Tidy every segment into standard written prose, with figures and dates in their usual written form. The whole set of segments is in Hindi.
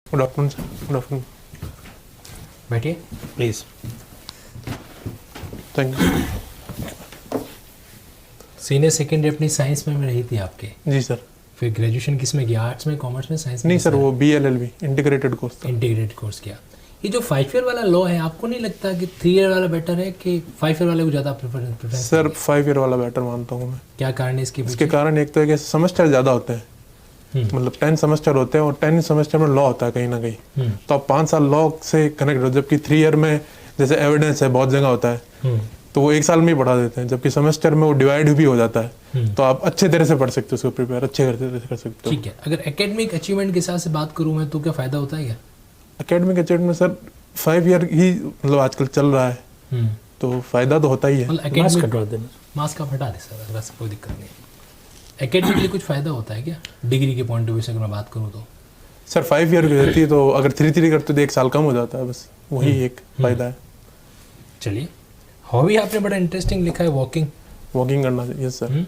Good afternoon sir. Good afternoon. बैठिए please. Thank you. Senior secondary अपनी साइंस में रही थी आपके, जी सर। फिर ग्रेजुएशन किस में किया? आर्ट्स में, कॉमर्स में, साइंस में? नहीं सर, वो BLLB इंटीग्रेटेड कोर्स था। इंटीग्रेटेड कोर्स किया। ये जो 5 ईयर वाला लॉ है, आपको नहीं लगता कि 3 ईयर वाला बेटर है कि 5 ईयर वाले को ज़्यादा प्रेफरेंस? सर 5 ईयर वाला बेटर मानता हूँ मैं। क्या कारण है इसके इसके पीछे? कारण एक तो है कि सेमेस्टर ज़्यादा होते हैं, मतलब 10 सेमेस्टर होते हैं और 10 सेमेस्टर में लॉ होता है कहीं ना कहीं, तो आप 5 साल लॉ से कनेक्ट हो, जबकि 3 ईयर में जैसे एविडेंस है बहुत जगह होता है तो वो 1 साल में ही पढ़ा देते हैं, जबकि सेमेस्टर में वो डिवाइड भी हो जाता है, तो आप अच्छे तरह से पढ़ सकते हो, उसको प्रिपेयर अच्छे तरह से कर सकते हो। ठीक है। अगर एकेडमिक अचीवमेंट के हिसाब से बात करूँ मैं, तो क्या फ़ायदा होता है क्या? एकेडमिक अचीवमेंट में सर 5 ईयर ही मतलब आजकल चल रहा है, तो फायदा तो होता ही है। मतलब एकेडमिक मास्क आप हटा दे सर, अगर कोई दिक्कत नहीं है। एकेडमिक के लिए कुछ फ़ायदा होता है क्या डिग्री के पॉइंट ऑफ व्यू से अगर मैं बात करूँ तो? सर 5 ईयर की रहती है, तो अगर 3 करते तो 1 साल कम हो जाता है, बस वही एक फायदा है। चलिए, हॉबी आपने बड़ा इंटरेस्टिंग लिखा है, वॉकिंग। वॉकिंग करना चाहिए सर।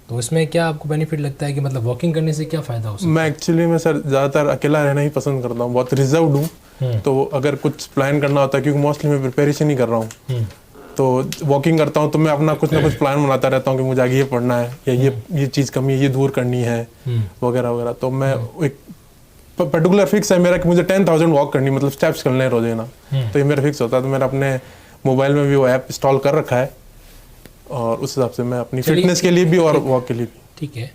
तो इसमें क्या आपको बेनिफिट लगता है कि मतलब वॉकिंग करने से क्या फ़ायदा हो सकता है? मैं एक्चुअली में सर ज़्यादातर अकेला रहना ही पसंद करता हूँ, बहुत रिजर्व्ड हूँ, तो अगर कुछ प्लान करना होता है, क्योंकि मोस्टली मैं प्रिपरेशन ही कर रहा हूँ, तो वॉकिंग करता हूँ तो मैं अपना कुछ ना कुछ प्लान बनाता रहता हूँ कि मुझे आगे ये पढ़ना है या ये चीज़ कमी है, ये दूर करनी है वगैरह वगैरह। तो मैं एक पर्टिकुलर फिक्स है मेरा कि मुझे 10,000 वॉक करनी, मतलब स्टेप्स करने हैं रोजाना, तो ये मेरा फिक्स होता है। तो मैंने अपने मोबाइल में भी वो ऐप इंस्टॉल कर रखा है और उस हिसाब से मैं अपनी फिटनेस के लिए भी और वॉक के लिए भी। ठीक है।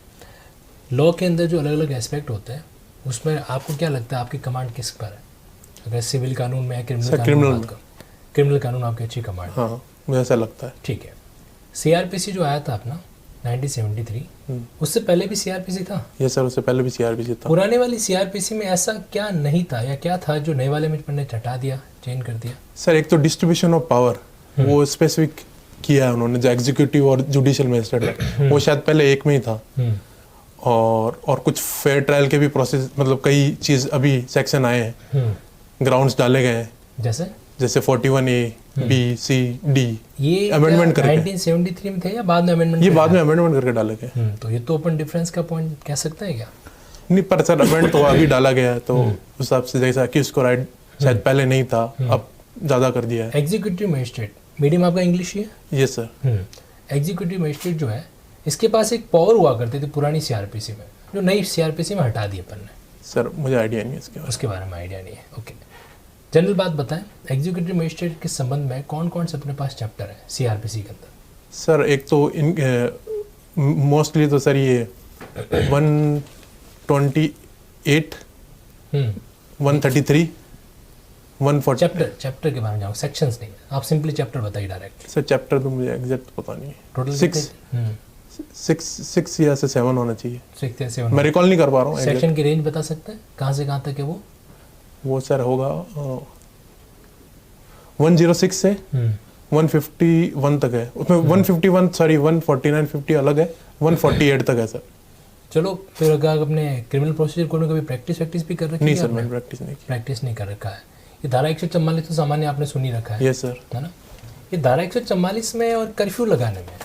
लॉ के अंदर जो अलग अलग एस्पेक्ट होते हैं, उसमें आपको क्या लगता है आपकी कमांड किस पर है? अगर सिविल कानून में है, क्रिमिनल कानून आपकी अच्छी कमांड है। हाँ, मुझे ऐसा लगता है। ठीक है। CRPC जो आया था अपना 1973, उससे पहले भी CRPC था? ये सर, उससे पहले भी CRPC था। पुराने वाली CRPC में ऐसा क्या नहीं था या क्या था जो नए वाले में ने हटा दिया, चेंज कर दिया? सर एक तो डिस्ट्रीब्यूशन ऑफ पावर वो स्पेसिफिक किया है उन्होंने, जो एग्जीक्यूटिव और जुडिशियल मजिस्ट्रेट है वो शायद पहले एक में ही था, और कुछ फेयर ट्रायल के भी प्रोसेस, मतलब कई चीज़ अभी सेक्शन आए हैं, ग्राउंड्स डाले गए हैं, जैसे 41A, B, C, D ये अमेंडमेंट करके 1973 में थे या बाद में अमेंडमेंट? ये बाद में अमेंडमेंट करके डाले गए। तो ये तो ओपन डिफरेंस का पॉइंट कह सकते हैं क्या? नहीं, पर सर अमेंड तो अभी डाला गया है, तो उस हिसाब से जैसा कि उसको राइट शायद पहले नहीं था, अब ज़्यादा कर दिया है। एग्जीक्यूटिव मजिस्ट्रेट, मीडियम आपका इंग्लिश ही है? Yes sir. एग्जीक्यूटिव मजिस्ट्रेट जो है, इसके पास एक पावर हुआ करती थी पुरानी CRPC में, जो नई CRPC में हटा दी अपन ने। सर मुझे आइडिया नहीं है उसके बारे में आइडिया नहीं है। ओके, जनरल बात बताएं, एग्जीक्यूटिव मजिस्ट्रेट के संबंध में कौन कौन से अपने पास चैप्टर है CRPC के अंदर? सर एक तो मोस्टली तो सर ये 128, 133, 140। चैप्टर के बारे में जाओ, सेक्शंस नहीं, आप सिंपली चैप्टर बताइए डायरेक्ट। सर चैप्टर तो मुझे एग्जैक्ट पता नहीं है। टोटल 6 या से 7 होना चाहिए। 6 या 7? मैं रिकॉल नहीं कर पा रहा हूँ। सेक्शन की रेंज बता सकते हैं कहाँ से कहाँ तक है वो सर होगा 106 से 151 तक है। उसमें 151 सॉरी 149, 50 अलग है, 148 तक है सर। चलो, फिर अगर अपने क्रिमिनल प्रोसीजर कोड में कभी प्रैक्टिस भी कर रखी है? नहीं सर, मैंने प्रैक्टिस नहीं कर रखा है। ये धारा 144 तो सामान्य आपने सुनी रखा है? Yes sir. है ना? ये धारा 144 में और कर्फ्यू लगाने में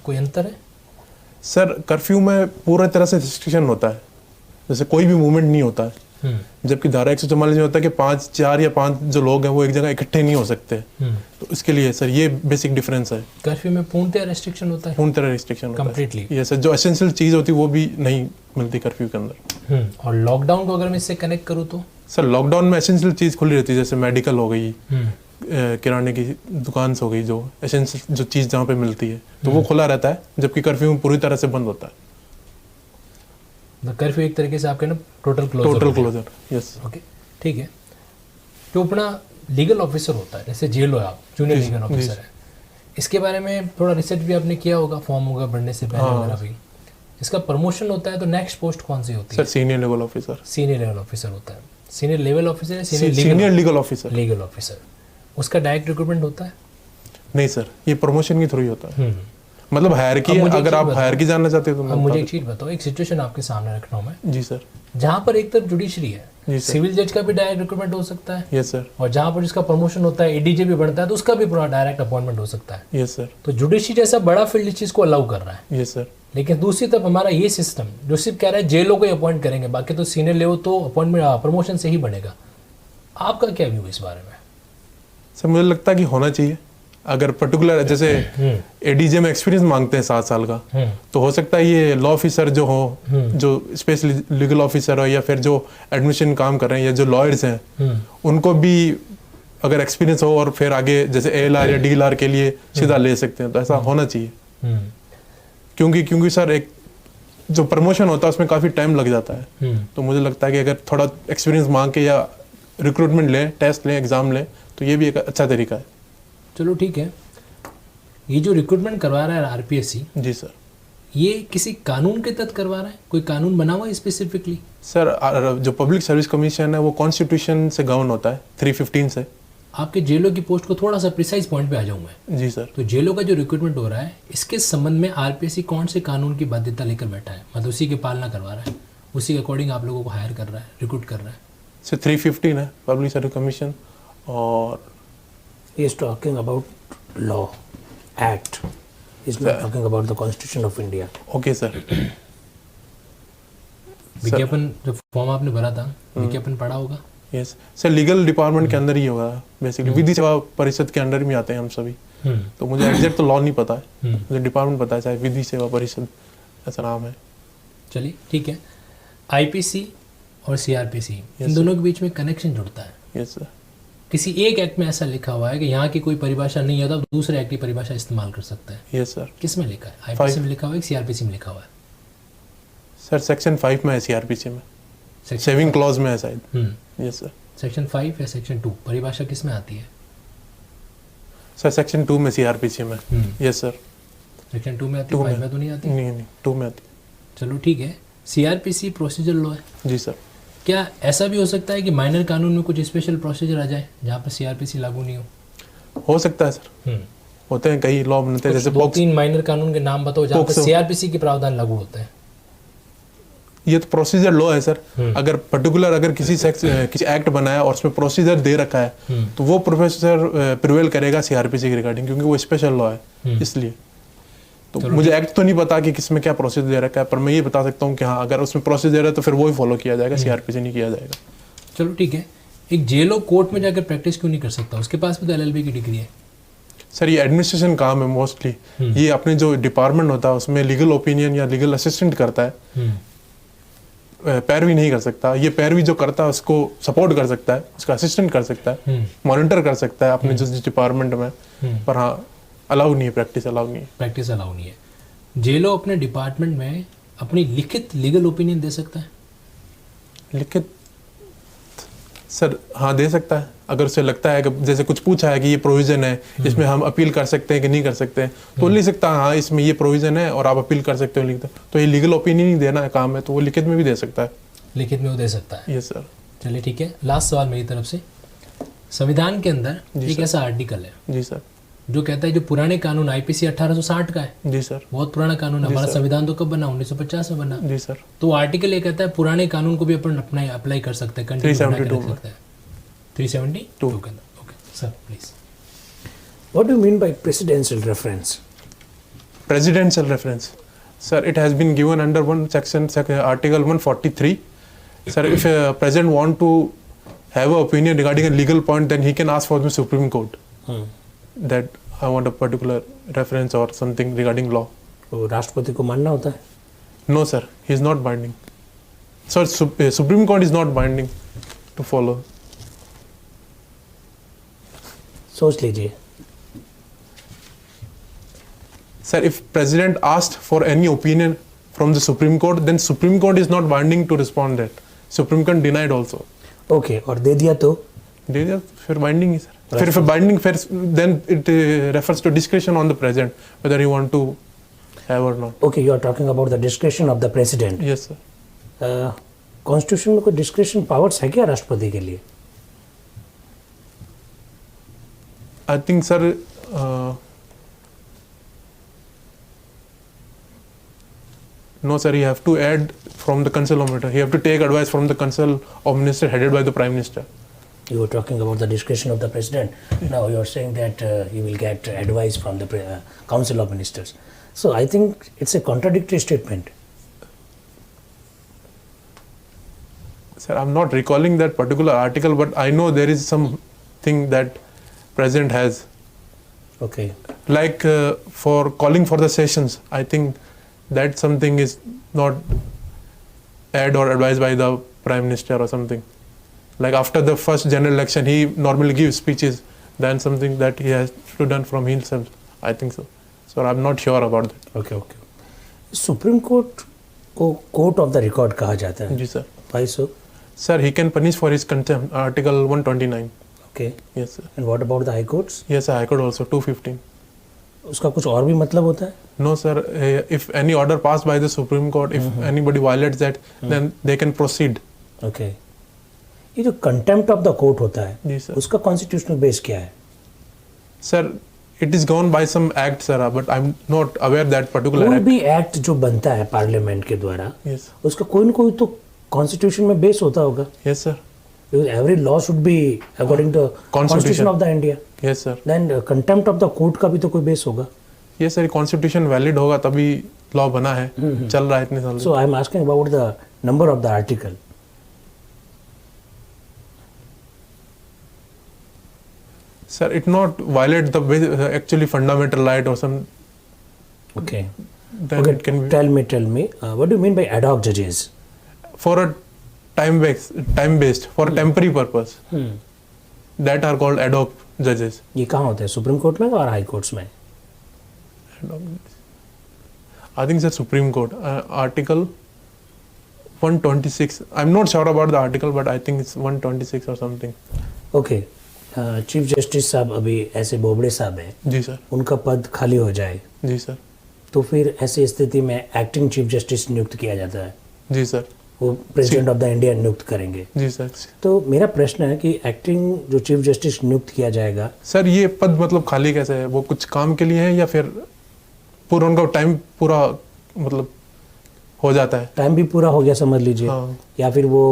कोई अंतर है? सर कर्फ्यू में पूरा तरह से रिस्ट्रिक्शन होता है, जैसे कोई भी मूवमेंट नहीं होता है, जबकि धारा 144 में होता है कि 5, 4 या 5 जो लोग हैं वो एक जगह इकट्ठे नहीं हो सकते, तो इसके लिए सर ये बेसिक डिफरेंस है। कर्फ्यू में पूर्णतः रेस्ट्रिक्शन होता है? पूर्णतः रेस्ट्रिक्शन होता है कंप्लीटली। ये सर, जो एसेंशियल चीज़ होती है वो भी नहीं मिलती कर्फ्यू के अंदर। और लॉकडाउन को अगर मैं इससे कनेक्ट करूँ तो? सर लॉकडाउन में एसेंशियल चीज़ खुली रहती है, जैसे मेडिकल हो गई, किराने की दुकान हो गई, जो एसेंशियल जो चीज़ जहाँ पे मिलती है तो वो खुला रहता है, जबकि कर्फ्यू में पूरी तरह से बंद होता है। कर्फ्यू एक तरीके से आपके ना टोटल क्लोजर। यस। ओके, ठीक है। जो अपना लीगल ऑफिसर होता है, जैसे जेल हो आप, जूनियर लीगल ऑफिसर है, इसके बारे में थोड़ा रिसर्च भी आपने किया होगा, फॉर्म होगा भरने से पहले वगैरह भी। इसका प्रमोशन होता है तो नेक्स्ट पोस्ट कौन सी होती है? Sir senior level officer. Senior level officer होता है। सीनियर लेवल ऑफिसर है senior legal officer. Legal officer, उसका डायरेक्ट रिक्रूटमेंट होता है? नहीं सर, ये प्रमोशन के थ्रू ही होता है, मतलब हायरकी। अगर आप हायरकी जानना चाहते हो तो मुझे एक चीज बताओ, एक सिचुएशन आपके सामने रख रहा हूँ मैं। जी सर। जहाँ पर एक तरफ जुडिशरी है, सिविल जज का भी डायरेक्ट रिक्रूटमेंट हो सकता है। Yes sir. और जहाँ पर जिसका प्रमोशन होता है, ADJ भी बनता है, तो उसका भी पूरा डायरेक्ट अपॉइंटमेंट हो सकता है। Yes sir. तो जुडिशरी जैसा बड़ा फील्ड इस चीज को अलाउ कर रहा है। Yes sir. लेकिन दूसरी तरफ हमारा ये सिस्टम जो सिर्फ कह रहा है जेलों को अपॉइंट करेंगे, बाकी तो सीनियर लेवल तो अपॉइंटमेंट प्रमोशन से ही बनेगा। आपका क्या व्यू है इस बारे में? सर मुझे लगता है कि होना चाहिए। अगर पर्टिकुलर जैसे एडीजे में एक्सपीरियंस मांगते हैं 7 साल का, तो हो सकता है ये लॉ ऑफिसर जो हो, जो स्पेशल लीगल ऑफिसर हो, या फिर जो एडमिशन काम कर रहे हैं या जो लॉयर्स हैं, उनको भी अगर एक्सपीरियंस हो और फिर आगे जैसे एएलआर या डीएलआर के लिए सीधा ले सकते हैं, तो ऐसा होना चाहिए। क्योंकि सर एक जो प्रमोशन होता है उसमें काफ़ी टाइम लग जाता है, तो मुझे लगता है कि अगर थोड़ा एक्सपीरियंस मांग के या रिक्रूटमेंट लें, टेस्ट लें, एग्ज़ाम लें, तो ये भी एक अच्छा तरीका है। चलो ठीक है, ये जो रिक्रूटमेंट करवा रहा है आरपीएससी, जी सर, ये किसी कानून के तहत करवा रहा है? कोई कानून बना हुआ है स्पेसिफिकली? सर जो पब्लिक सर्विस कमीशन है वो कॉन्स्टिट्यूशन से गवर्न होता है 315 से। आपके जेलों की पोस्ट को थोड़ा सा प्रिसाइज पॉइंट पे आ जाऊँ मैं। जी सर। तो जेलों का जो रिक्रूटमेंट हो रहा है, इसके संबंध में आरपीएससी कौन से कानून की बाध्यता लेकर बैठा है? मतलब उसी की पालना करवा रहा है, उसी के अकॉर्डिंग आप लोगों को हायर कर रहा है, रिक्रूट कर रहा है? सर 315 है पब्लिक सर्विस कमीशन। और he is talking about law act, he is not talking about the constitution of India. Okay sir. विज्ञापन जो फॉर्म आपने भरा था, विज्ञापन पढ़ा होगा? यस सर, लीगल डिपार्टमेंट के अंदर ही होगा बेसिकली, विधि सेवा परिषद के अंडर में आते हैं हम सभी। तो मुझे एग्जैक्ट तो लॉ नहीं पता है, मुझे डिपार्टमेंट पता है, चाहे विधि सेवा परिषद ऐसा नाम है। चलिए ठीक है, आईपीसी और सीआरपीसी इन दोनों के बीच में कनेक्शन जुड़ता है। Yes sir. किसी एक एक्ट में ऐसा लिखा हुआ है कि यहाँ की कोई परिभाषा नहीं है तो आप दूसरे एक्ट की परिभाषा इस्तेमाल कर सकते हैं। Yes sir. किस में लिखा है? आईपीसी में लिखा हुआ है, सीआरपीसी में लिखा हुआ है? सर सेक्शन 5 में है सीआरपीसी में, सेविंग क्लॉज में है शायद। Yes sir. सेक्शन 5 या सेक्शन 2 परिभाषा किस में आती है? सर सेक्शन 2 में सीआरपीसी में। Yes sir. सेक्शन 2 में आती है, 5 में तो नहीं आती? नहीं 2 में आती। चलो ठीक है, सीआरपीसी प्रोसीजर लॉ है। जी सर। क्या ऐसा भी हो सकता है कि माइनर कानून में कुछ स्पेशल प्रोसीजर आ जाए जहाँ पर सीआरपीसी लागू नहीं हो सकता है सर, होते हैं कई लॉ बनते हैं, जैसे 2-3 माइनर कानून के नाम बताओ जहाँ पर सीआरपीसी के प्रावधान लागू होते हैं। ये तो प्रोसीजर लॉ है सर। अगर पर्टिकुलर अगर किसी एक्ट बनाया और उसमें प्रोसीजर दे रखा है, तो वो प्रोफेसर प्रिवेल करेगा सीआरपीसी के रिगार्डिंग, क्योंकि वो स्पेशल लॉ है इसलिए। तो मुझे एक्ट तो नहीं पता कि किसमें क्या प्रोसीजर दे रखा है, पर मैं ये बता सकता हूँ कि हाँ, अगर उसमें प्रोसीजर है तो फिर वो ही फॉलो किया जाएगा, सीआरपीसी नहीं किया जाएगा। चलो ठीक है, एक जेलो कोर्ट में जाकर प्रैक्टिस क्यों नहीं कर सकता? उसके पास भी तो एलएलबी की डिग्री है। सर ये एडमिनिस्ट्रेशन काम है मोस्टली, ये अपने जो डिपार्टमेंट होता है उसमें लीगल ओपिनियन या लीगल असिस्टेंट करता है, पैरवी नहीं कर सकता। ये पैरवी जो करता है उसको सपोर्ट कर सकता है, उसका असिस्टेंट कर सकता है, मॉनिटर कर सकता है अपने जो डिपार्टमेंट में, पर हाँ अलाउ नहीं है, प्रैक्टिस अलाउ नहीं है। प्रैक्टिस अलाउ नहीं है। जेलो अपने डिपार्टमेंट में अपनी लिखित लीगल ओपिनियन दे सकता है? लिखित सर हाँ दे सकता है, अगर उसे लगता है कि जैसे कुछ पूछा है कि ये प्रोविजन है, इसमें हम अपील कर सकते हैं कि नहीं कर सकते हैं, तो लिख सकता है हाँ इसमें ये प्रोविजन है और आप अपील कर सकते हो, लिखते। तो ये लीगल ओपिनियन ही देना है काम है, तो वो लिखित में भी दे सकता है। लिखित में वो दे सकता है। Yes sir. चलिए ठीक है, लास्ट सवाल मेरी तरफ से। संविधान के अंदर एक ऐसा आर्टिकल है जी सर जो कहता है जो पुराने कानून आईपीसी 1860 का है, जी सर, बहुत पुराना कानून है, हमारा संविधान तो कब बना? 1950 में बना। जी सर। तो आर्टिकल ये कहता है पुराने कानून को भी अपन अपना अप्लाई कर सकते हैं, 372 के अंदर। Okay sir please. What do you mean by presidential reference? Presidential reference, sir, it has been given under one section, article 143. Sir, if a president want to have an opinion regarding a legal point, then he can ask for the Supreme Court that I want a particular reference or something regarding law. तो राष्ट्रपति को मानना होता है? No sir, he is not binding. Sir, Supreme Court is not binding to follow. सोच लीजिए। Sir, if president asked for any opinion from the Supreme Court, then Supreme Court is not binding to respond that. Supreme Court denied also. Okay, और दे दिया तो? दे दिया फिर बाइंडिंग ही सर। फिर बाइंडिंग फिर then it refers to discretion on the president whether he want to have or not. Okay, you are talking about the discretion of the president. Yes sir. Constitution में कोई डिस्क्रेशन पावर्स है क्या राष्ट्रपति के लिए? I think sir, no sir, you have to add from the council of minister. You have to take advice from the council of minister headed by the prime minister. You were talking about the discretion of the president. Now you are saying that you will get advice from the council of ministers. So I think it's a contradictory statement. Sir, I'm not recalling that particular article, but I know there is something that President has. Okay. Like for calling for the sessions, I think that something is not aid or advised by the Prime Minister or something. Like after the first general election, he normally gives speeches, then something that he has to done from himself. I think so. So I'm not sure about that. Okay, okay. Supreme Court को court of the record कहा जाता है. जी sir. Why so? Sir, he can punish for his contempt, Article 129. Okay. Yes sir. And what about the High Courts? Yes sir, High Court also 215. उसका कुछ और भी मतलब होता है? No sir, if any order passed by the Supreme Court, if anybody violates that, then they can proceed. Okay. ये जो contempt of the court होता है, जी sir. उसका constitutional base क्या है? Sir, it is governed by some act sir, but I'm not aware that particular कोई act. भी एक्ट जो बनता है पार्लियामेंट के द्वारा, Yes. उसका कोई न कोई तो कॉन्स्टिट्यूशन में बेस होता होगा. Yes sir. Because every law should be according to Constitution of the India. Yes sir. Then contempt of the court का भी तो कोई बेस होगा. Yes sir, constitution valid होगा तभी law बना है, चल रहा है इतने साल से. So I am asking about the number of the article. Sir, it not violate the actually fundamental right or some. Okay. Then Okay. it can be Tell me. What do you mean by ad hoc judges? for a time based for a temporary purpose. That are called ad hoc judges. ये कहाँ होता है? सुप्रीम कोर्ट में और हाई कोर्ट्स में? I think it's Supreme Court. Article 126. I'm not sure about the article, but I think it's 126 or something. Okay. Chief justice साहब अभी ऐसे बोबड़े साहब हैं, जी सर. उनका पद खाली हो जाए जी सर. तो फिर ऐसी स्थिति में एक्टिंग चीफ जस्टिस नियुक्त किया जाता है. जी सर. वो प्रेसिडेंट ऑफ द इंडिया नियुक्त करेंगे. जी सर. तो मेरा प्रश्न है कि एक्टिंग जो चीफ जस्टिस नियुक्त किया जाएगा, सर ये पद मतलब खाली कैसे है? वो कुछ काम के लिए है या फिर पूरा उनका टाइम पूरा मतलब हो जाता है? टाइम भी पूरा हो गया समझ लीजिए, हाँ. या फिर वो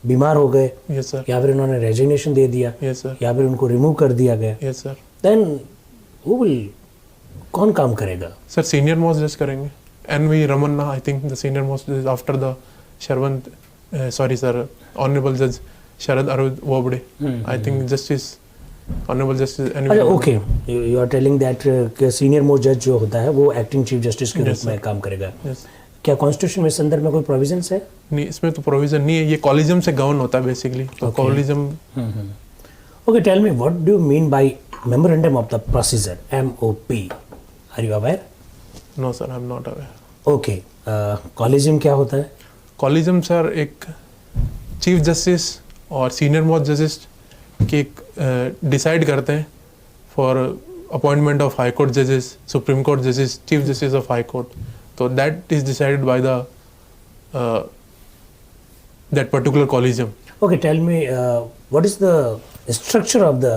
बीमार हो गए, यस सर. या फिर उन्होंने रेजिग्नेशन दे दिया, यस सर. या फिर उनको रिमूव कर दिया गया, yes sir. Then who will, कौन काम करेगा? सर सीनियर मोस्ट जज करेंगे. NV Ramanna, I think the senior most judge after the Honorable Judge Sharad Arvind Bobde. I think Justice Honorable Justice NV. अच्छा, okay, you are telling that senior most जज जो होता है वो एक्टिंग चीफ जस्टिस के रूप में काम करेगा. Yes. क्या कॉन्स्टिट्यूशन में इस संदर्भ में कोई प्रोविजंस है? नहीं, इसमें तो प्रोविजन नहीं है. ये कॉलेजियम से गवर्न होता है बेसिकली. तो collegium. Okay, tell me what do you mean by memorandum of the procedure, MOP? Are you aware? No sir, I am not aware. Okay, collegium क्या होता है? कॉलेजियम सर एक चीफ जस्टिस और सीनियर मोस्ट जजेस के डिसाइड करते हैं for appointment of high court जजेस, सुप्रीम कोर्ट जजेस, chief justice of high court. तो that is decided by the that particular collegium. Okay, tell me what is the structure of the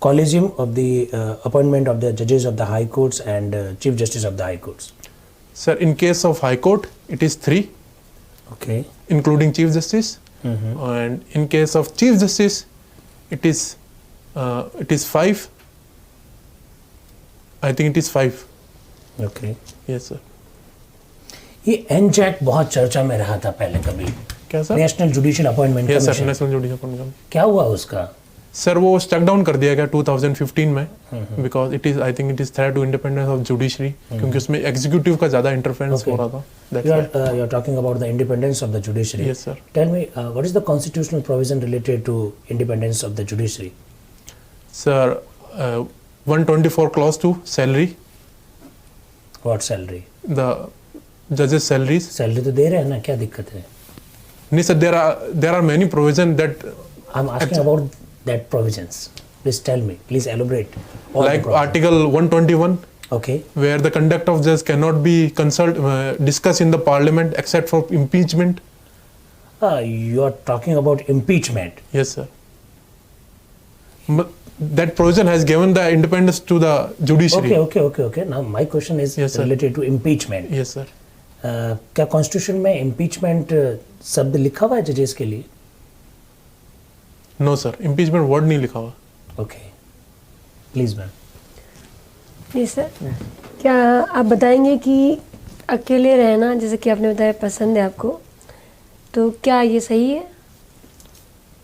collegium of the appointment of the judges of the high courts and chief justice of the high courts? Sir, in case of high court, it is 3, Okay. including chief justice, and in case of chief justice, it is 5. I think it is 5. Okay. Yes, sir. ये NJAC बहुत चर्चा में रहा था पहले कभी, क्या sir? National judicial appointment Yes, sir. Commission. National Judicial Appointment. क्या हुआ उसका? सर वो स्टक डाउन कर दिया गया 2015 में, because I think it is threat to independence of judiciary, क्योंकि उसमें एग्जीक्यूटिव का ज्यादा इंटरफेरेंस Okay. हो रहा था. That's You why. are talking about the independence of the judiciary. Yes, sir. Tell me what is the constitutional provision related to independence of the judiciary? Sir, 124 clause 2 salary, What salary? the judges salaries. Salary तो दे रहे हैं ना, क्या दिक्कत है? नहीं sir, there are many provision that I'm asking about that provisions. Please tell me. Please elaborate. All the like provisions. Article 121, Okay. where the conduct of judge cannot be discussed in the parliament except for impeachment. You are talking about impeachment. Yes, sir. That provision has given the independence to the judiciary. Okay. Now my question is Yes, sir. related to impeachment. Yes, sir. क्या कॉन्स्टिट्यूशन में impeachment शब्द लिखा हुआ है जजेस के लिए? No, sir. Impeachment word नहीं लिखा हुआ. Okay. Please, ma'am. Ji sir, क्या आप बताएंगे कि अकेले रहना, जैसे कि आपने बताया पसंद है आपको, तो क्या ये सही है?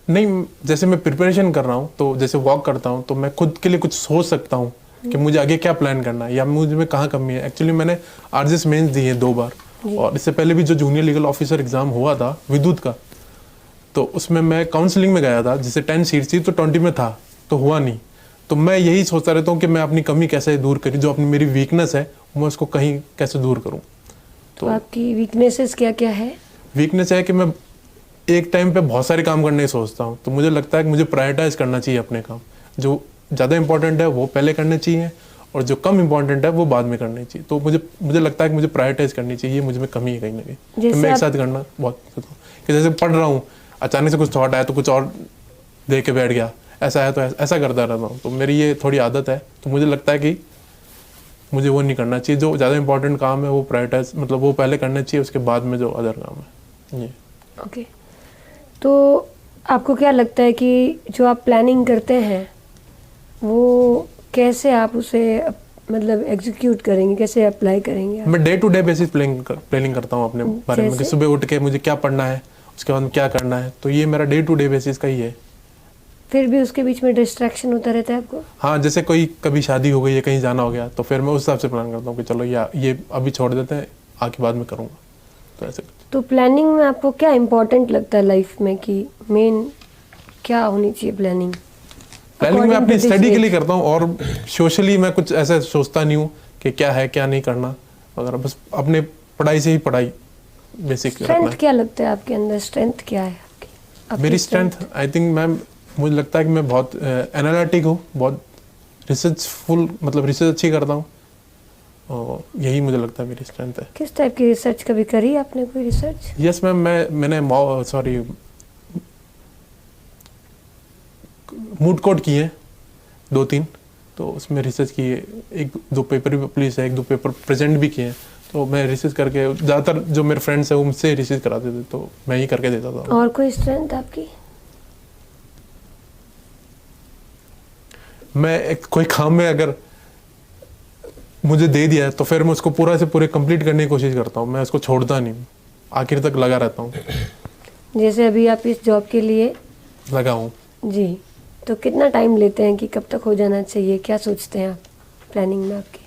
नहीं, जैसे मैं प्रिपरेशन कर रहा हूँ तो जैसे वॉक करता हूँ तो मैं खुद के लिए कुछ सोच सकता हूँ कि मुझे आगे क्या प्लान करना है या मुझे में कहाँ कमी है। एक्चुअली मैंने आरजेएस मेंस दी है 2 बार, और इससे पहले भी जो जूनियर लीगल ऑफिसर एग्जाम हुआ था विद्युत का, तो उसमें मैं काउंसलिंग में गया था, जिससे 10 सीट थी तो 20 में था, तो हुआ नहीं। तो मैं यही सोचता रहता हूँ कि मैं अपनी कमी कैसे दूर करूँ, जो अपनी मेरी वीकनेस है मैं उसको कहीं कैसे दूर करूँ। तो आपकी वीकनेसेस क्या क्या है? वीकनेस है कि मैं एक टाइम पे बहुत सारे काम करने की सोचता हूँ, तो मुझे लगता है कि मुझे प्रायोरिटाइज करना चाहिए अपने काम। जो ज़्यादा इंपॉर्टेंट है वो पहले करने चाहिए और जो कम इंपॉर्टेंट है वो बाद में करने चाहिए। तो मुझे लगता है कि मुझे प्रायोरिटाइज करनी चाहिए, ये मुझे में कमी है कहीं ना कहीं। तो मैं एक साथ करना बहुत कि जैसे पढ़ रहा हूँ, अचानक से कुछ थॉट आया तो कुछ और देख के बैठ गया, ऐसा है तो ऐसा करता रहता हूँ। तो मेरी ये थोड़ी आदत है, तो मुझे लगता है कि मुझे वो नहीं करना चाहिए। जो ज़्यादा इंपॉर्टेंट काम है वो प्रायोरिटाइज, मतलब वो पहले करना चाहिए, उसके बाद में जो अदर काम है ये। ओके, तो आपको क्या लगता है कि जो आप प्लानिंग करते हैं वो कैसे आप उसे मतलब एग्जीक्यूट करेंगे, कैसे अप्लाई करेंगे आप? मैं day to day basis planning करता हूँ अपने बारे में कि सुबह उठ के मुझे क्या पढ़ना है, उसके बाद में क्या करना है। तो ये मेरा डे टू डे बेसिस का ही है। फिर भी उसके बीच में डिस्ट्रैक्शन होता रहता है आपको? हाँ, जैसे कभी शादी हो गई या कहीं जाना हो गया तो फिर मैं उस हिसाब से प्लान करता हूँ कि चलो या ये अभी छोड़ देते हैं, आगे बाद में करूँगा। तो ऐसे। तो प्लानिंग में आपको क्या इम्पोर्टेंट लगता है लाइफ में, कि मेन क्या होनी चाहिए प्लानिंग? प्लानिंग मैं अपनी स्टडी के लिए करता हूँ, और सोशली मैं कुछ ऐसा सोचता नहीं हूँ कि क्या है क्या नहीं करना वगैरह, बस अपने पढ़ाई से ही पढ़ाई बेसिक रखना स्ट्रेंथ है। क्या लगता है आपके अंदर, स्ट्रेंथ क्या है आपकी? मेरी स्ट्रेंथ आई थिंक मैम, मुझे लगता है कि मैं बहुत एनालिटिक हूँ, बहुत रिसर्चफुल, मतलब रिसर्च अच्छी करता हूँ, और यही मुझे लगता है मेरी स्ट्रेंथ है। किस टाइप की रिसर्च कभी करी आपने, कोई रिसर्च? यस मैम, मैंने मूड कोर्ट किए 2-3, तो उसमें रिसर्च की है। 1-2 पेपर भी पब्लिश है, 1-2 पेपर प्रेजेंट भी किए हैं। तो मैं रिसर्च करके, ज़्यादातर जो मेरे फ्रेंड्स हैं वो मुझसे रिसर्च कराते थे, तो मैं ही करके देता था। और कोई स्ट्रेंथ आपकी? मैं कोई काम में अगर मुझे दे दिया है तो फिर मैं उसको पूरा से पूरे कंप्लीट करने की कोशिश करता हूँ, मैं उसको छोड़ता नहीं, आखिर तक लगा रहता हूँ। जैसे अभी आप इस जॉब के लिए लगा हूँ जी, तो कितना टाइम लेते हैं कि कब तक हो जाना चाहिए, क्या सोचते हैं आप प्लानिंग में आपके?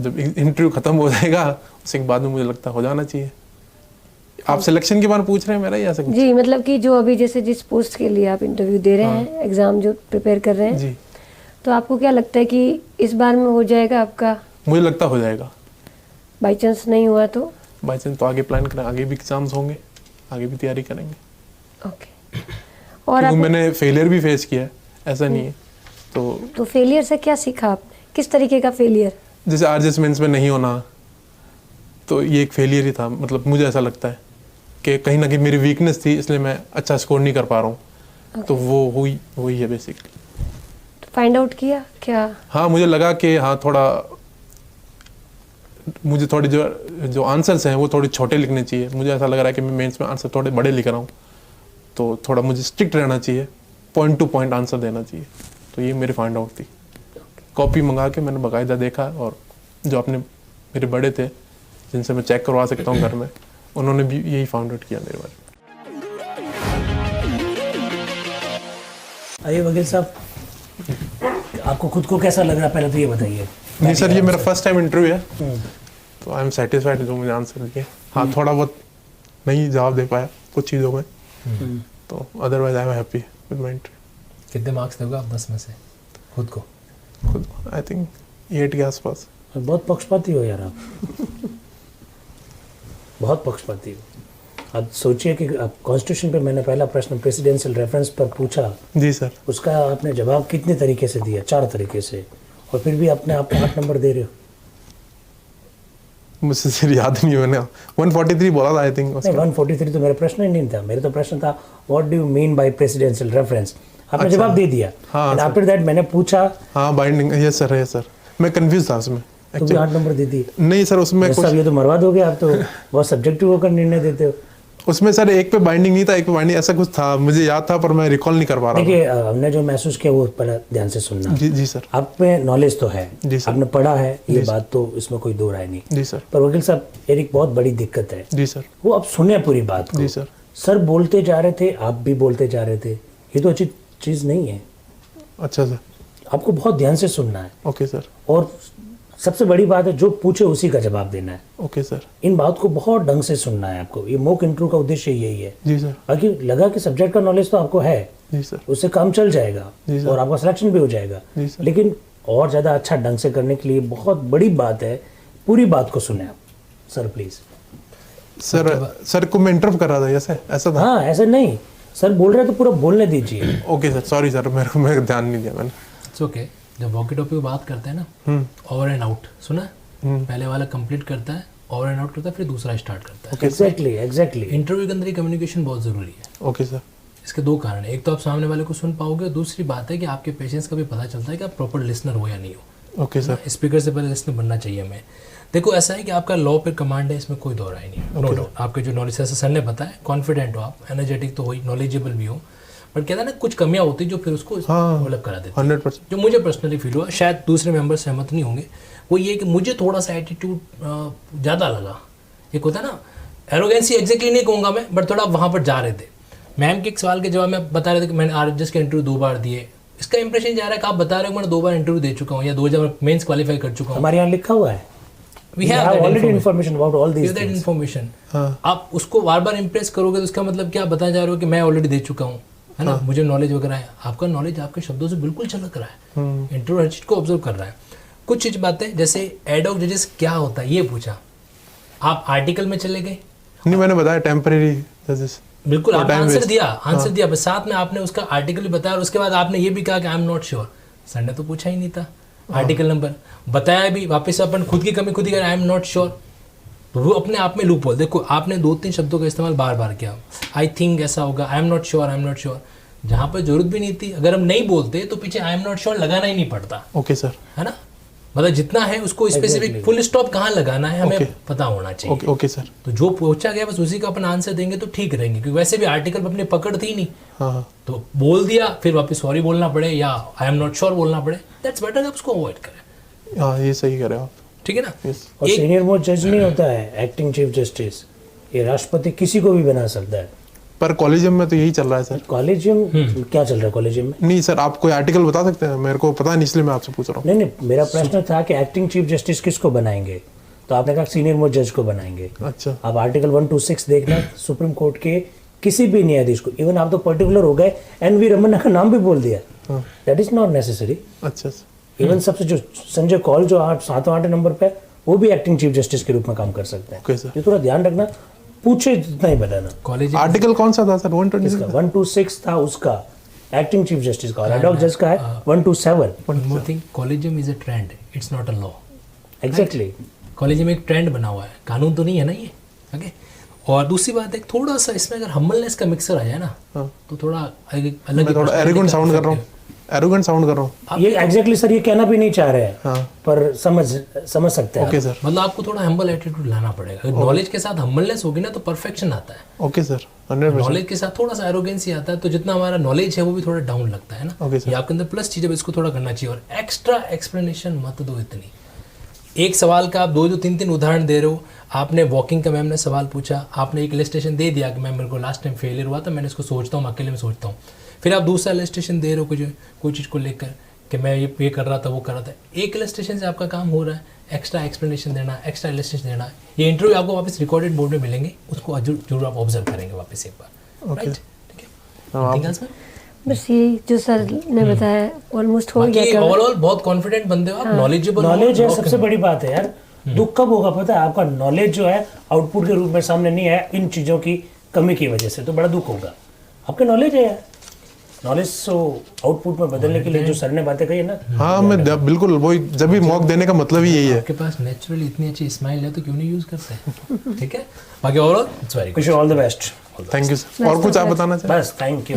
जब इंटरव्यू खत्म हो जाएगा उसके बाद में मुझे लगता है हो जाना चाहिए। आप सिलेक्शन के बारे में पूछ रहे हैं मेरा, या ऐसा कुछ? जी, मतलब कि जो अभी जैसे जिस पोस्ट के लिए आप इंटरव्यू दे रहे हैं, एग्जाम जो प्रिपेयर कर रहे हैं जी, तो आपको क्या लगता है कि इस बार में हो जाएगा आपका? मुझे लगता हो जाएगा। बाई चांस नहीं हुआ तो? बाई चांस तो आगे प्लान करें, आगे भी एग्जाम्स होंगे, आगे भी तैयारी करेंगे। ओके। और क्योंकि आप मैंने फेलियर भी फेस किया है, ऐसा नहीं है। तो फेलियर से क्या सीखा आपने, किस तरीके का फेलियर? जैसे आरजेएस मेंस में नहीं होना, तो ये एक फेलियर ही था। मतलब मुझे ऐसा लगता है कि कहीं ना कहीं मेरी वीकनेस थी, इसलिए मैं अच्छा स्कोर नहीं कर पा रहा हूँ। तो वो वही है बेसिकली। फाइंड आउट किया क्या? हाँ, मुझे लगा कि हाँ मुझे थोड़ी जो आंसर्स हैं वो थोड़े छोटे लिखने चाहिए। मुझे ऐसा लग रहा है कि मैं मेंस में आंसर थोड़े बड़े लिख रहा हूँ, तो थोड़ा मुझे स्ट्रिक्ट रहना चाहिए, पॉइंट टू पॉइंट आंसर देना चाहिए। तो ये मेरी फाइंड आउट थी। कॉपी मंगा के मैंने बाकायदा देखा, और जो अपने मेरे बड़े थे जिनसे मैं चेक करवा सकता हूँ घर में, उन्होंने भी यही फाइंड आउट किया मेरे बारे में। आइए वकील साहब, आपको खुद को कैसा लग रहा है, पहले तो ये बताइए। नहीं सर, ये मेरा फर्स्ट टाइम इंटरव्यू है, तो आई एम सेटिस्फाइड जो मुझे आंसर दिए। हाँ, थोड़ा बहुत नहीं जवाब दे पाया कुछ चीज़ों में, तो otherwise I am happy with my interview. कितने मार्क्स दोगे आप 10 में से खुद को? आई थिंक 8 के आसपास। बहुत पक्षपाती हो यार आप। बहुत पक्षपाती हो। अब सोचिए कि आप कॉन्स्टिट्यूशन पे मैंने पहला प्रश्न प्रेसिडेंशियल रेफरेंस पर पूछा, जी सर, उसका आपने जवाब कितने तरीके से दिया? 4 तरीके से, और फिर भी अपने आप को 8 नंबर दे रहे हो। मुझसे सिर्फ याद नहीं, मैंने 143 बोला था आई थिंक। नहीं, 143 तो मेरा प्रश्न ही नहीं था। मेरा तो प्रश्न था what do you mean by presidential reference. आपने जवाब दे दिया, एंड आफ्टर दैट मैंने पूछा। हाँ, बाइंडिंग, यस सर, मैं कंफ्यूज था उसमें। तो भी 8 नंबर दे दिए। नहीं सर, उसमें सब ये तो मरवा दोगे आप, तो बहुत सब्जेक्टिव होकर निर्णय देते हो। उसमें सर एक पे बाइंडिंग नहीं था, एक पे बाइंडिंग, ऐसा कुछ था, मुझे याद था पर मैं रिकॉल नहीं कर पा रहा देखिए हमने जो महसूस किया वो पहले ध्यान से सुनना। जी जी सर। आप में नॉलेज तो है, जी सर। आपने पढ़ा है, ये बात तो इसमें कोई दो राय नहीं। जी सर। पर वकील साहब एक बहुत बड़ी दिक्कत है, जी सर। वो आप सुने पूरी बात को। जी सर। सर बोलते जा रहे थे, आप भी बोलते जा रहे थे, ये तो अच्छी चीज़ नहीं है। अच्छा सर। आपको बहुत ध्यान से सुनना है, ओके सर। और सबसे बड़ी बात है जो पूछे उसी का जवाब देना है। Okay sir. इन बात को बहुत ढंग से सुनना है आपको। ये मॉक इंटरव्यू का उद्देश्य यही है। जी सर। बाकी लगा कि सब्जेक्ट का नॉलेज तो आपको है, जी सर। उससे काम चल जाएगा जी सर। और आपका सिलेक्शन भी हो जाएगा। जी सर। लेकिन और ज़्यादा अच्छा ढंग से करने के लिए बहुत बड़ी बात है, पूरी बात को सुने आप। Sir please. सर को मैं इंटरव्यू कर रहा था, ऐसा ऐसा था? हाँ ऐसे नहीं, सर बोल रहे तो पूरा बोलने दीजिए। ओके सर, सॉरी सर, मेरे ध्यान नहीं दिया मैंने। It's okay. जब वॉकी टॉकी की बात करते हैं ना, ओवर एंड आउट सुना है? पहले वाला कंप्लीट करता है, ओवर एंड आउट करता है, फिर दूसरा स्टार्ट करता है। एग्जैक्टली। इंटरव्यू के अंदर कम्युनिकेशन बहुत ज़रूरी है। Okay sir. इसके दो कारण है, एक तो आप सामने वाले को सुन पाओगे, और दूसरी बात है कि आपके पेशेंस का भी पता चलता है कि आप प्रॉपर लिसनर हो या नहीं हो। Okay sir. स्पीकर से पहले लिसनर बनना चाहिए हमें। देखो ऐसा है कि आपका लॉ पे कमांड है, इसमें कोई दो राय नहीं, नो डाउट। आपके जो नॉलेज, जैसे सर ने बताया, कॉन्फिडेंट हो आप, एनर्जेटिक तो हो ही, नॉलेजेबल भी हो, बट कहता है ना कुछ कमियां होती जो फिर उसको डेवलप करा देती है। 100%। जो मुझे पर्सनली फील हुआ, शायद दूसरे मेंबर सहमत नहीं होंगे, वो ये कि मुझे थोड़ा सा एटीट्यूड ज़्यादा लगा। एक होता है ना एरोगेंसी, एग्जैक्टली नहीं कहूँगा मैं, बट थोड़ा वहाँ पर जा रहे थे। मैम के एक सवाल के जवाब में बता रहे थे कि मैंने RHS के इंटरव्यू 2 बार दिए। इसका इंप्रेशन जा रहा है कि आप बता रहे हो मैंने 2 बार इंटरव्यू दे चुका हूँ या 2 बार मेंस क्वालिफाई कर चुका हूँ। हमारे यहाँ लिखा हुआ है, We have that already information about all these that things. information. हाँ। आप उसको बार बार इंप्रेस करोगे तो उसका मतलब क्या बताया जा रहे हो कि मैं ऑलरेडी दे चुका हूँ, है ना? मुझे नॉलेज वगैरह है। आपका नॉलेज आपके शब्दों से बिल्कुल झलक रहा है, इंटरव्यू हर चीज को ऑब्जर्व कर रहा है। कुछ चीज बातें जैसे एडहॉक जजेस क्या होता है ये पूछा, आप आर्टिकल में चले गए। नहीं, मैंने बताया टेम्परेरी जजेस। बिल्कुल आपने आंसर दिया, बस साथ में आपने उसका आर्टिकल भी बताया, और उसके बाद आपने ये भी कहा कि I am not sure. Sir ने तो पूछा ही नहीं था, आर्टिकल नंबर बताया भी, वापस अपन खुद की कमी खुद ही कर, आई एम नॉट श्योर। तो वो अपने आप में लूप होल। देखो आपने 2-3 शब्दों का इस्तेमाल बार बार किया, आई थिंक ऐसा होगा, I am not sure, I am not sure, जहाँ पर जरूरत भी नहीं थी। अगर हम नहीं बोलते तो पीछे आई एम नॉट श्योर लगाना ही नहीं पड़ता, ओके सर। है ना? मतलब जितना है उसको स्पेसिफिक फुल स्टॉप कहाँ लगाना है हमें पता होना चाहिए। Okay sir. तो जो पूछा गया बस उसी का अपन आंसर देंगे तो ठीक रहेंगे, क्योंकि वैसे भी आर्टिकल पे अपनी पकड़ थी नहीं। हाँ। तो बोल दिया फिर वापस सॉरी बोलना पड़े या आई एम नॉट श्योर बोलना पड़े, दैट्स बेटर, आप उसको अवॉइड करें। हाँ, ये सही कह रहे हो आप। ठीक है ना? और सीनियर मोस्ट जज नहीं होता है एक्टिंग चीफ जस्टिस, ये राष्ट्रपति किसी को भी बना सकता है। पर कॉलेजियम में तो यही चल रहा है सर। कॉलेजियम क्या चल रहा है कॉलेजियम में? नहीं सर, आप कोई आर्टिकल बता सकते हैं? मेरे को पता नहीं, इसलिए मैं आपसे पूछ रहा हूँ। नहीं, मेरा प्रश्न था कि एक्टिंग चीफ जस्टिस किसको बनाएंगे, तो आपने कहा सीनियर मोस्ट जज को बनाएंगे। अच्छा। आप आर्टिकल 126 देखना, सुप्रीम कोर्ट के किसी भी न्यायाधीश को, इवन आप तो पर्टिकुलर हो गए, NV रमन्ना का नाम भी बोल दिया, दैट इज नॉट नेसेसरी। अच्छा। इवन सबसे जो संजय कौल जो 7-8 नंबर पे, वो भी एक्टिंग चीफ जस्टिस के रूप में काम कर सकते हैं। Okay sir. ये थोड़ा ध्यान रखना, पूछे जितना ही बताना। कॉलेज आर्टिकल कौन सा था सर? 126 126 था उसका, एक्टिंग चीफ जस्टिस का, और एडहॉक जज का है 127। One more thing, collegium is a trend, it's not a law. Exactly. Collegium एक ट्रेंड बना हुआ है, कानून तो नहीं है ना ये। ओके। और दूसरी बात है थोड़ा सा इसमें अगर हम्बलनेस का मिक्सर आ जाए ना, तो थोड़ा अलग मैं थोड़ा एरोगेंट साउंड कर रहा हूँ, एरोगेंट साउंड कर रहा हूँ। ये एग्जैक्टली सर ये कहना भी नहीं चाह रहे हैं, हाँ। पर समझ सकते हैं। Okay sir. मतलब आपको थोड़ा हम्बल एटीट्यूड लाना पड़ेगा। नॉलेज के साथ हम्बलनेस होगी ना तो परफेक्शन आता है। Okay sir, 100%। नॉलेज के साथ थोड़ा सा एरोगेंसी आता है, तो जितना हमारा नॉलेज है वो भी थोड़ा डाउन लगता है ना। Okay sir. ये आपके अंदर प्लस चीज़ है, इसको थोड़ा करना चाहिए। और एक्स्ट्रा एक्सप्लेनेशन मत दो इतनी। एक सवाल का आप 2-2, 3-3 उदाहरण दे रहे हो। आपने वॉकिंग का मैम ने सवाल पूछा, आपने एक इलस्ट्रेशन दे दिया कि मैम मेरे को लास्ट टाइम फेलियर हुआ था, मैंने इसको सोचता हूँ, अकेले में सोचता हूँ। फिर आप दूसरा इलस्ट्रेशन दे रहे हो कोई चीज़ को लेकर कि मैं ये कर रहा था, वो कर रहा था। एक इलस्ट्रेशन से आपका काम हो रहा है, एक्स्ट्रा एक्सप्लेनेशन देना, एक्स्ट्रा इलस्ट्रेशन देना। ये इंटरव्यू आपको वापस रिकॉर्डेड मोड में मिलेंगे, उसको जरूर आप ऑब्जर्व करेंगे वापस एक बार। राइट, ठीक है। Anything else, ma'am? बस यही जो सर ने बताया ऑलमोस्ट हो गया। बाकी ओवरऑल बहुत कॉन्फिडेंट बंदे हो आप, नॉलेजेबल नॉलेज है सबसे बड़ी बात है यार। दुख कब होगा पता है? आपका नॉलेज जो है आउटपुट के रूप में सामने नहीं आया इन चीजों की कमी की वजह से, तो बड़ा दुख होगा। आपके नॉलेज है यार, नॉलेज को आउटपुट में बदलने के लिए जो सर ने बातें कही है ना। हाँ, मैं बिल्कुल वही, जब भी मॉक देने का मतलब ही यही है। आपके पास नेचुरली इतनी अच्छी स्माइल है तो क्यों नहीं यूज करते? ठीक है। बाकी overall it's very good. Wish you all the best. Thank you sir. और कुछ आप बताना चाहें? बस थैंक यू।